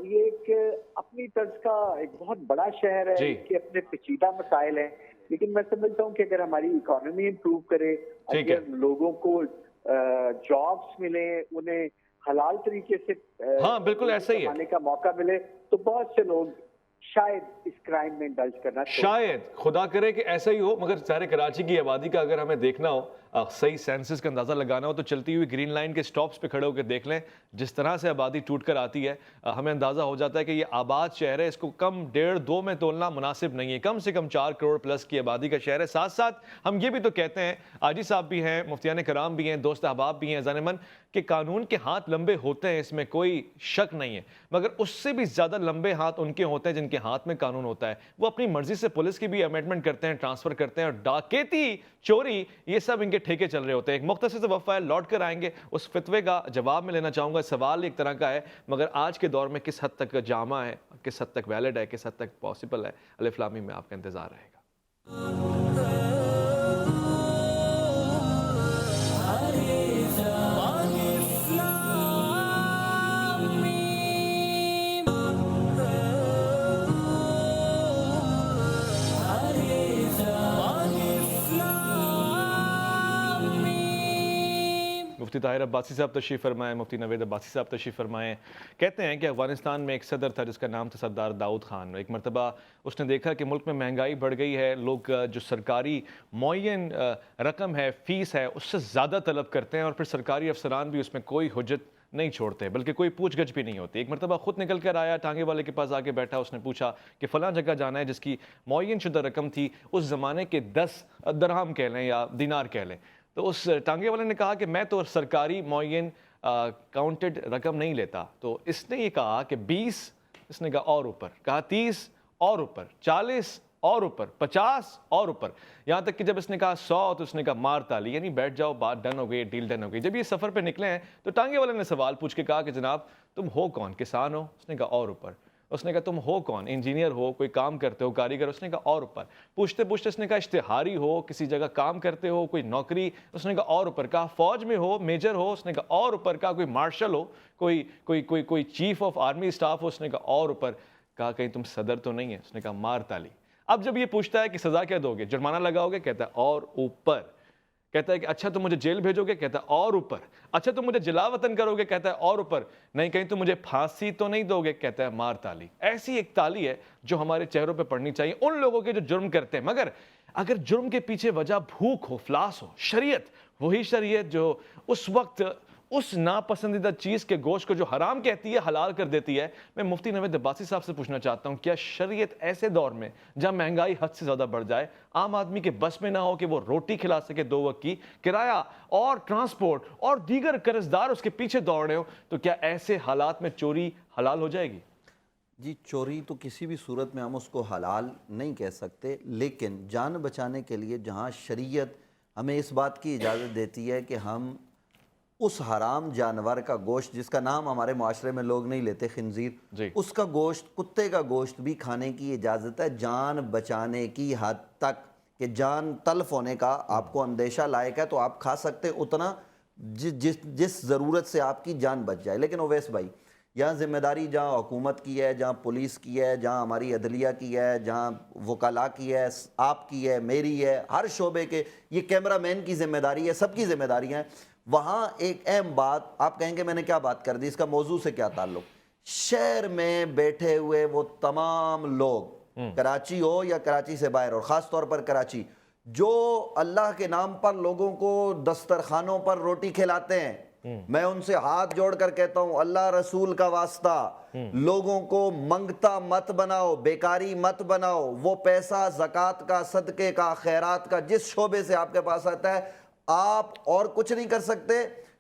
Speaker 4: یہ ایک اپنی طرز کا ایک بہت بڑا شہر ہے, اس کے اپنے پیچیدہ مسائل ہیں, لیکن میں سمجھتا ہوں کہ اگر ہماری اکانومی امپروو کرے, اگر لوگوں کو جابس ملیں, انہیں حلال طریقے سے
Speaker 1: بالکل ایسا ہی
Speaker 4: کمانے کا موقع ملے, تو بہت سے لوگ شاید اس کرائم میں انڈلج کرنا چاہیے.
Speaker 1: شاید خدا کرے کہ ایسا ہی ہو, مگر ظاہر کراچی کی آبادی کا اگر ہمیں دیکھنا ہو, صحیح سینسز کا اندازہ لگانا ہو, تو چلتی ہوئی گرین لائن کے سٹاپس پہ کھڑے ہو کے دیکھ لیں جس طرح سے آبادی ٹوٹ کر آتی ہے. ہمیں اندازہ ہو جاتا ہے کہ یہ آباد شہر ہے, اس کو کم 1.5-2 میں تولنا مناسب نہیں ہے, کم سے کم 4 کروڑ پلس کی آبادی کا شہر ہے. ساتھ ساتھ ہم یہ بھی تو کہتے ہیں, آجی صاحب بھی ہیں, مفتیان کرام بھی ہیں, دوست احباب بھی ہیں زن من, کہ قانون کے ہاتھ لمبے ہوتے ہیں, اس میں کوئی شک نہیں ہے, مگر اس سے بھی زیادہ لمبے ہاتھ ان کے ہوتے ہیں جن کے ہاتھ میں قانون ہوتا ہے. وہ اپنی مرضی سے پولیس کی بھی امینڈمنٹ کرتے ہیں, ٹرانسفر کرتے ہیں, اور ڈاکیتی, چوری, یہ سب ان کے ٹھیکے چل رہے ہوتے ہیں. ایک مختصر سے وقفہ ہے, لوٹ کر آئیں گے, اس فتوے کا جواب میں لینا چاہوں گا. سوال ایک طرح کا ہے, مگر آج کے دور میں کس حد تک جامع ہے, کس حد تک ویلڈ ہے, کس حد تک پاسبل ہے. الف لام میم میں آپ کا انتظار رہے گا. مفتی طاہر عباسی صاحب تشریف فرمائیں, مفتی نوید عباسی صاحب تشریف فرمائیں. کہتے ہیں کہ افغانستان میں ایک صدر تھا جس کا نام تھا سردار داؤد خان. ایک مرتبہ اس نے دیکھا کہ ملک میں مہنگائی بڑھ گئی ہے, لوگ جو سرکاری معین رقم ہے, فیس ہے, اس سے زیادہ طلب کرتے ہیں, اور پھر سرکاری افسران بھی اس میں کوئی حجت نہیں چھوڑتے, بلکہ کوئی پوچھ گچھ بھی نہیں ہوتی. ایک مرتبہ خود نکل کر آیا, ٹانگے والے کے پاس آ کے بیٹھا, اس نے پوچھا کہ فلاں جگہ جانا ہے جس کی معین شدہ رقم تھی اس زمانے کے 10 درہم کہہ لیں یا دینار کہہ لیں. تو اس ٹانگے والے نے کہا کہ میں تو سرکاری معین کاؤنٹڈ رقم نہیں لیتا. تو اس نے یہ کہا کہ 20 اس نے کہا اور اوپر، کہا 30 اور اوپر، 40 اور اوپر، 50 اور اوپر، یہاں تک کہ جب اس نے کہا 100 تو اس نے کہا مار تالی، یعنی بیٹھ جاؤ، بات ڈن ہو گئی، ڈیل ڈن ہو گئی۔ جب یہ سفر پہ نکلے ہیں تو ٹانگے والے نے سوال پوچھ کے کہا کہ جناب تم ہو کون؟ کسان ہو؟ اس نے کہا اور اوپر۔ اس نے کہا تم ہو کون؟ انجینئر ہو، کوئی کام کرتے ہو، کاریگر؟ اس نے کہا اور اوپر۔ پوچھتے پوچھتے اس نے کہا اشتہاری ہو، کسی جگہ کام کرتے ہو، کوئی نوکری؟ اس نے کہا اور اوپر۔ کہا فوج میں ہو، میجر ہو؟ اس نے کہا اور اوپر۔ کہا کوئی مارشل ہو، کوئی چیف آف آرمی اسٹاف ہو؟ اس نے کہا اور اوپر۔ کہا کہیں تم صدر تو نہیں ہے؟ اس نے کہا مار تالی۔ اب جب یہ پوچھتا ہے کہ سزا کیا دو گے، جرمانہ لگاؤ گے؟ کہتا ہے اور اوپر۔ کہتا ہے کہ اچھا تم مجھے جیل بھیجو گے؟ کہتا ہے اور اوپر۔ اچھا تم مجھے جلا وطن کرو گے؟ کہتا ہے اور اوپر۔ نہیں کہیں تم مجھے پھانسی تو نہیں دو گے؟ کہتا ہے مار تالی۔ ایسی ایک تالی ہے جو ہمارے چہروں پہ پڑنی چاہیے ان لوگوں کے جو جرم کرتے ہیں، مگر اگر جرم کے پیچھے وجہ بھوک ہو، افلاس ہو، شریعت، وہی شریعت جو اس وقت اس ناپسندیدہ چیز کے گوشت کو جو حرام کہتی ہے حلال کر دیتی ہے۔ میں مفتی نوید عباسی صاحب سے پوچھنا چاہتا ہوں، کیا شریعت ایسے دور میں جہاں مہنگائی حد سے زیادہ بڑھ جائے، عام آدمی کے بس میں نہ ہو کہ وہ روٹی کھلا سکے 2 وقت کی، کرایہ اور ٹرانسپورٹ اور دیگر قرض دار اس کے پیچھے دوڑ رہے ہو، تو کیا ایسے حالات میں چوری حلال ہو جائے گی؟
Speaker 3: جی چوری تو کسی بھی صورت میں ہم اس کو حلال نہیں کہہ سکتے، لیکن جان بچانے کے لیے جہاں شریعت ہمیں اس بات کی اجازت دیتی ہے کہ ہم اس حرام جانور کا گوشت جس کا نام ہمارے معاشرے میں لوگ نہیں لیتے، خنزیر،
Speaker 1: جی
Speaker 3: اس کا گوشت، کتے کا گوشت بھی کھانے کی اجازت ہے جان بچانے کی حد تک، کہ جان تلف ہونے کا آپ کو اندیشہ لائق ہے تو آپ کھا سکتے اتنا جس ضرورت سے آپ کی جان بچ جائے۔ لیکن اویس بھائی، یہاں ذمہ داری جہاں حکومت کی ہے، جہاں پولیس کی ہے، جہاں ہماری عدلیہ کی ہے، جہاں وکلاء کی ہے، آپ کی ہے، میری ہے، ہر شعبے کے، یہ کیمرہ مین کی ذمہ داری ہے، سب کی ذمہ داریاں ہیں۔ وہاں ایک اہم بات، آپ کہیں گے میں نے کیا بات کر دی، اس کا موضوع سے کیا تعلق؟ شہر میں بیٹھے ہوئے وہ تمام لوگ، کراچی ہو یا کراچی سے باہر، اور خاص طور پر کراچی، جو اللہ کے نام پر لوگوں کو دسترخوانوں پر روٹی کھلاتے ہیں، میں ان سے ہاتھ جوڑ کر کہتا ہوں اللہ رسول کا واسطہ، لوگوں کو منگتا مت بناؤ، بیکاری مت بناؤ۔ وہ پیسہ زکوٰۃ کا، صدقے کا، خیرات کا جس شعبے سے آپ کے پاس آتا ہے، آپ اور کچھ نہیں کر سکتے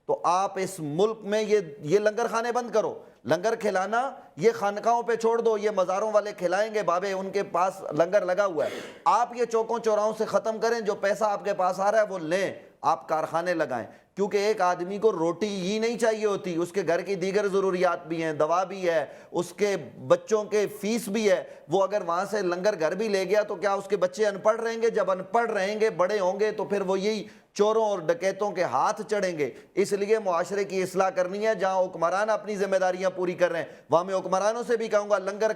Speaker 3: تو آپ اس ملک میں یہ لنگر خانے بند کرو، لنگر کھلانا یہ خانقاہوں پہ چھوڑ دو، یہ مزاروں والے کھلائیں گے، بابے ان کے پاس لنگر لگا ہوا ہے، آپ یہ چوکوں چوراہوں سے ختم کریں، جو پیسہ آپ کے پاس آ رہا ہے وہ لیں، آپ کارخانے لگائیں، کیونکہ ایک آدمی کو روٹی ہی نہیں چاہیے ہوتی، اس کے گھر کی دیگر ضروریات بھی ہیں، دوا بھی ہے، اس کے بچوں کے فیس بھی ہے۔ وہ اگر وہاں سے لنگر گھر بھی لے گیا تو کیا اس کے بچے ان پڑھ رہیں گے؟ جب ان پڑھ رہیں گے، بڑے ہوں گے، تو پھر وہ یہی چوروں اور ڈکیتوں کے ہاتھ چڑھیں گے۔ اس لیے معاشرے کی اصلاح کرنی ہے، جہاں حکمران اپنی ذمہ داریاں پوری کر رہے ہیں وہاں میں حکمرانوں سے بھی کہوں گا لنگر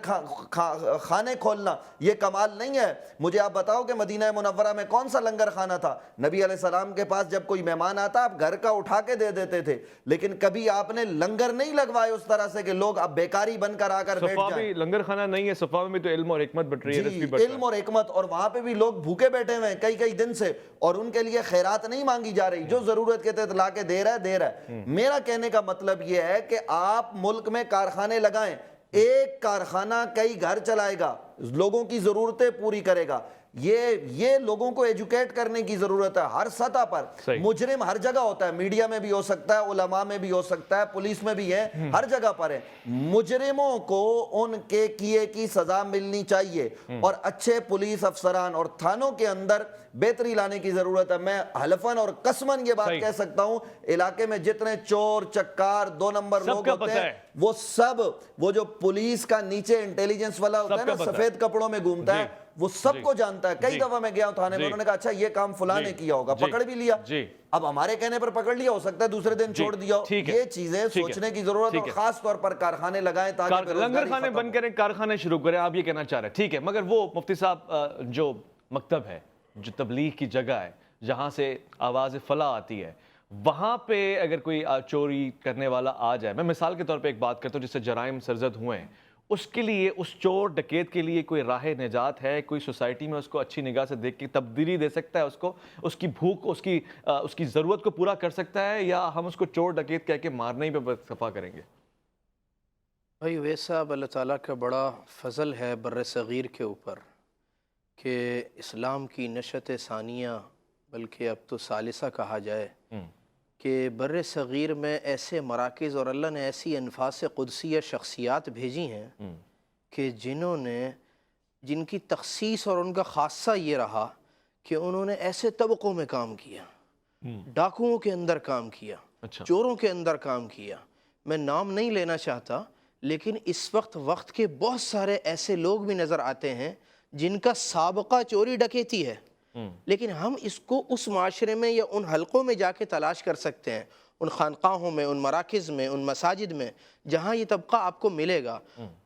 Speaker 3: خانے کھولنا یہ کمال نہیں ہے۔ مجھے آپ بتاؤ کہ مدینہ منورہ میں کون سا لنگر خانہ تھا؟ نبی علیہ السلام کے پاس جب کوئی مہمان آتا آپ گھر کا اٹھا کے دے دیتے تھے، لیکن کبھی آپ نے لنگر نہیں لگوائے اس طرح سے کہ لوگ اب بیکاری بن کر آ کر بیٹھ
Speaker 1: صفا
Speaker 3: جائیں۔
Speaker 1: بھی لنگر خانہ نہیں ہے، صفا میں تو علم اور حکمت بٹ رہی ہے، رزق بھی بٹ رہا ہے۔
Speaker 3: علم اور حکمت، اور وہاں پہ بھی لوگ بھوکے بیٹھے ہوئے ہیں کئی دن سے، اور ان کے لیے خیرات نہیں مانگی جا رہی، جو ضرورت کے تحت لا کے دے رہا ہے۔ میرا کہنے کا مطلب یہ ہے کہ آپ ملک میں کارخانے لگائیں، ایک کارخانہ کئی گھر چلائے گا، لوگوں کی ضرورتیں پوری کرے گا۔ یہ لوگوں کو ایجوکیٹ کرنے کی ضرورت ہے ہر سطح پر۔ مجرم ہر جگہ ہوتا ہے، میڈیا میں بھی ہو سکتا ہے، علماء میں بھی ہو سکتا ہے، پولیس میں بھی ہے، ہر جگہ پر ہے۔ مجرموں کو ان کے کیے کی سزا ملنی چاہیے، اور اچھے پولیس افسران اور تھانوں کے اندر بہتری لانے کی ضرورت ہے۔ میں حلفاً اور قسماً یہ بات کہہ سکتا ہوں، علاقے میں جتنے چور، چکار، 2 نمبر لوگ ہوتے ہیں، وہ سب، وہ جو پولیس کا نیچے انٹیلیجنس والا ہوتا ہے نا، سفید کپڑوں میں گھومتا ہے، وہ سب کو جانتا ہے۔ کئی دفعہ میں گیا ہوں تھانے میں، انہوں نے کہا اچھا یہ کام فلاں نے کیا ہوگا، پکڑ بھی لیا۔ اب ہمارے کہنے پر پکڑ لیا، ہو سکتا ہے دوسرے دن چھوڑ دیا۔ یہ چیزیں سوچنے کی ضرورت ہے، اور خاص طور پر کارخانے لگائیں تاکہ
Speaker 1: لنگر خانے بند کریں، کارخانے شروع کریں، آپ یہ کہنا چاہ رہے ہیں، ٹھیک ہے۔ مگر وہ مفتی صاحب جو مکتب ہے، جو تبلیغ کی جگہ ہے، جہاں سے آواز فلاح آتی ہے، وہاں پہ اگر کوئی چوری کرنے والا آ جائے، میں مثال کے طور پہ ایک بات کرتا ہوں جس سے جرائم سرزد ہوئے ہیں، اس کے لیے، اس چور ڈکیت کے لیے کوئی راہ نجات ہے؟ کوئی سوسائٹی میں اس کو اچھی نگاہ سے دیکھ کے تبدیلی دے سکتا ہے، اس کی بھوک، اس کی ضرورت کو پورا کر سکتا ہے، یا ہم اس کو چور ڈکیت کہہ کے مارنے ہی پہ صفا کریں گے؟
Speaker 2: بھائی ویسا اللہ تعالیٰ کا بڑا فضل ہے بر صغیر کے اوپر کہ اسلام کی نشت ثانیہ، بلکہ اب تو ثالثہ کہا جائے، کہ بر صغیر میں ایسے مراکز اور اللہ نے ایسی انفاس قدسیہ شخصیات بھیجی ہیں کہ جن کی تخصیص اور ان کا خاصہ یہ رہا کہ انہوں نے ایسے طبقوں میں کام کیا، ڈاکوؤں کے اندر کام کیا، چوروں کے اندر کام کیا. میں نام نہیں لینا چاہتا، لیکن اس وقت کے بہت سارے ایسے لوگ بھی نظر آتے ہیں جن کا سابقہ چوری ڈکیتی ہے، لیکن ہم اس کو اس معاشرے میں یا ان حلقوں میں جا کے تلاش کر سکتے ہیں، ان خانقاہوں میں، ان مراکز میں، ان مساجد میں، جہاں یہ طبقہ آپ کو ملے گا.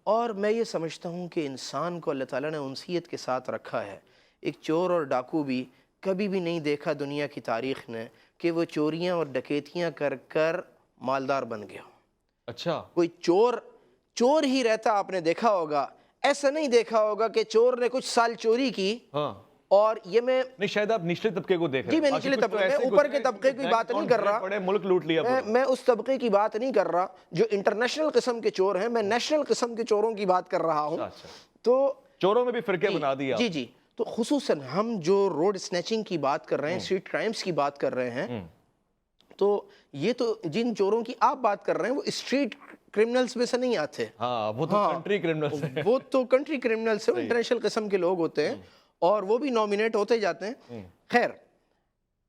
Speaker 2: اور میں یہ سمجھتا ہوں کہ انسان کو اللہ تعالیٰ نے انسیت کے ساتھ رکھا ہے. ایک چور اور ڈاکو بھی کبھی بھی نہیں دیکھا دنیا کی تاریخ نے کہ وہ چوریاں اور ڈکیتیاں کر مالدار بن گیا.
Speaker 1: اچھا،
Speaker 2: کوئی چور ہی رہتا آپ نے دیکھا ہوگا، ایسا نہیں دیکھا ہوگا کہ چور نے کچھ سال چوری کی اور یہ میں
Speaker 1: نہیں، شاید آپ نچلے طبقے کو دیکھ رہے ہیں.
Speaker 2: جی میں نچلے طبقے، میں اوپر کے طبقے کی بات نہیں کر رہا،
Speaker 1: ملک لوٹ لیا.
Speaker 2: میں اس طبقے کی بات نہیں کر رہا جو انٹرنیشنل قسم کے چور ہیں، میں نیشنل قسم کے چوروں کی بات کر رہا ہوں. تو
Speaker 1: چوروں میں بھی فرقے بنا دیا.
Speaker 2: جی تو خصوصاً ہم جو روڈ سنیچنگ کی بات کر رہے ہیں، اسٹریٹ کرائمز کی بات کر رہے ہیں، تو یہ تو جن چوروں کی آپ بات کر رہے ہیں وہ اسٹریٹ کرمنلز میں سے نہیں آتے.
Speaker 1: وہ تو کنٹری کرمنلز ہیں.
Speaker 2: وہ تو کنٹری کرمنلز ہیں، انٹرنیشنل قسم کے لوگ ہوتے ہیں اور وہ بھی نامینیٹ ہوتے جاتے ہیں. خیر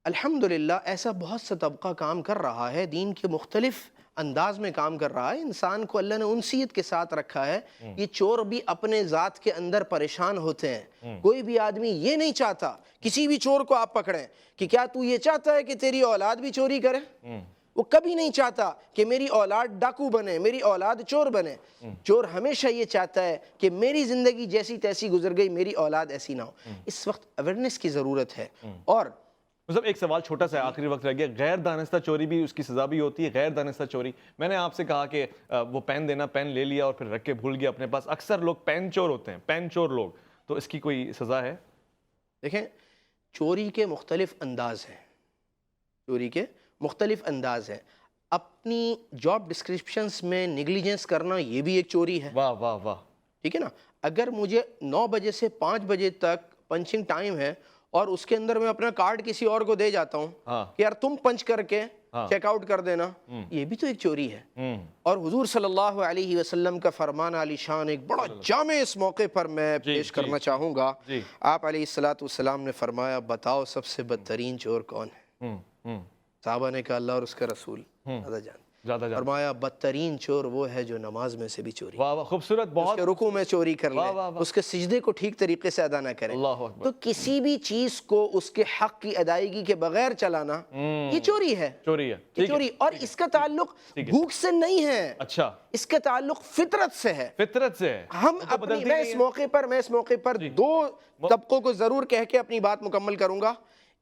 Speaker 2: الحمدللہ ایسا بہت سا طبقہ کام کر رہا ہے، دین کے مختلف انداز میں کام کر رہا ہے. انسان کو اللہ نے انسیت کے ساتھ رکھا ہے. یہ چور بھی اپنے ذات کے اندر پریشان ہوتے ہیں. کوئی بھی آدمی یہ نہیں چاہتا، کسی بھی چور کو آپ پکڑیں کہ کیا تو یہ چاہتا ہے کہ تیری اولاد بھی چوری کرے؟ وہ کبھی نہیں چاہتا کہ میری اولاد ڈاکو بنے، میری اولاد چور بنے. چور ہمیشہ یہ چاہتا ہے کہ میری زندگی جیسی تیسی گزر گئی، میری اولاد ایسی نہ ہو. اس وقت اویئرنیس کی ضرورت ہے. اور
Speaker 1: مطلب ایک سوال چھوٹا سا آخری وقت رہ گیا، غیر دانستہ چوری بھی اس کی سزا بھی ہوتی ہے. غیر دانستہ چوری، میں نے آپ سے کہا کہ وہ پین دینا، پین لے لیا اور پھر رکھ کے بھول گیا اپنے پاس. اکثر لوگ پین چور ہوتے ہیں، پین چور لوگ، تو اس کی کوئی سزا ہے؟
Speaker 2: دیکھیں چوری کے مختلف انداز ہیں، چوری کے مختلف انداز ہیں. اپنی جاب ڈسکرپشنز میں نیگلیجنس کرنا یہ بھی ایک چوری ہے.
Speaker 1: واہ واہ واہ.
Speaker 2: ٹھیک ہے نا. اگر مجھے 9 بجے سے 5 بجے تک پنچنگ ٹائم ہے اور اس کے اندر میں اپنا کارڈ کسی اور کو دے جاتا ہوں کہ یار تم پنچ کر کے چیک آؤٹ کر دینا، یہ بھی تو ایک چوری ہے. اور حضور صلی اللہ علیہ وسلم کا فرمان علی شان ایک بڑا جامع اس موقع پر میں پیش کرنا چاہوں گا. آپ علیہ الصلوۃ والسلام نے فرمایا بتاؤ سب سے بدترین چور کون ہے؟ صحابہ نے کہا اللہ اور اس کا رسول زیادہ جان. فرمایا بدترین چور وہ ہے جو نماز میں سے بھی چوری،
Speaker 1: واہ واہ خوبصورت، بہت، اس کے
Speaker 2: رکوع میں چوری کر لے، اس کے سجدے کو ٹھیک طریقے سے ادا نہ کرے. تو کسی بھی چیز کو اس کے حق کی ادائیگی کے بغیر چلانا یہ چوری ہے. چوری اور اس کا تعلق بھوک سے نہیں ہے. اچھا، اس کا تعلق فطرت سے ہے. فطرت سے ہم اپنی، میں اس موقع پر 2 طبقوں کو ضرور کہہ کے اپنی بات مکمل کروں گا.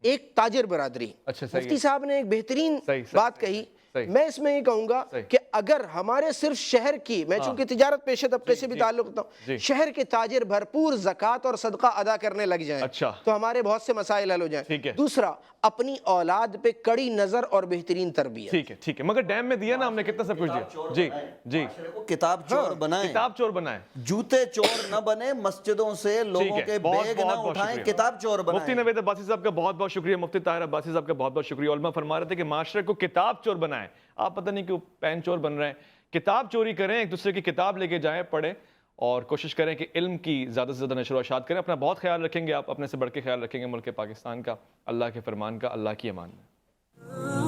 Speaker 2: ایک تاجر برادری، مفتی صاحب نے ایک بہترین بات کہی. میں اس میں یہ کہوں گا کہ اگر ہمارے صرف شہر کی، میں چونکہ تجارت پیشہ طبقے سے بھی تعلق رکھتا ہوں، شہر کے تاجر بھرپور زکوٰۃ اور صدقہ ادا کرنے لگ جائیں تو ہمارے بہت سے مسائل حل ہو جائیں. دوسرا، اپنی اولاد پہ کڑی نظر اور بہترین تربیت.
Speaker 1: ٹھیک ہے. مگر ڈیم میں دیا نا ہم نے کتنا سب کچھ دیا. جی
Speaker 3: کتاب چور بنائیں،
Speaker 1: کتاب چور بنائیں،
Speaker 3: جوتے چور نہ بنے، مسجدوں سے لوگوں کے بیگ نہ اٹھائیں، کتاب چور بنائیں.
Speaker 1: مفتی نوید عباسی صاحب کا بہت بہت شکریہ. مفتی طاہر عباسی صاحب کا بہت بہت شکریہ. علماء فرما رہے تھے کہ معاشرے کو کتاب چور بنائیں. آپ پتہ نہیں کیوں پین چور بن رہے ہیں. کتاب چوری کریں، ایک دوسرے کی کتاب لے کے جائیں، پڑھیں اور کوشش کریں کہ علم کی زیادہ سے زیادہ نشر و اشاعت کریں. اپنا بہت خیال رکھیں گے آپ، اپنے سے بڑھ کے خیال رکھیں گے ملک پاکستان کا. اللہ کے فرمان کا، اللہ کی امان میں.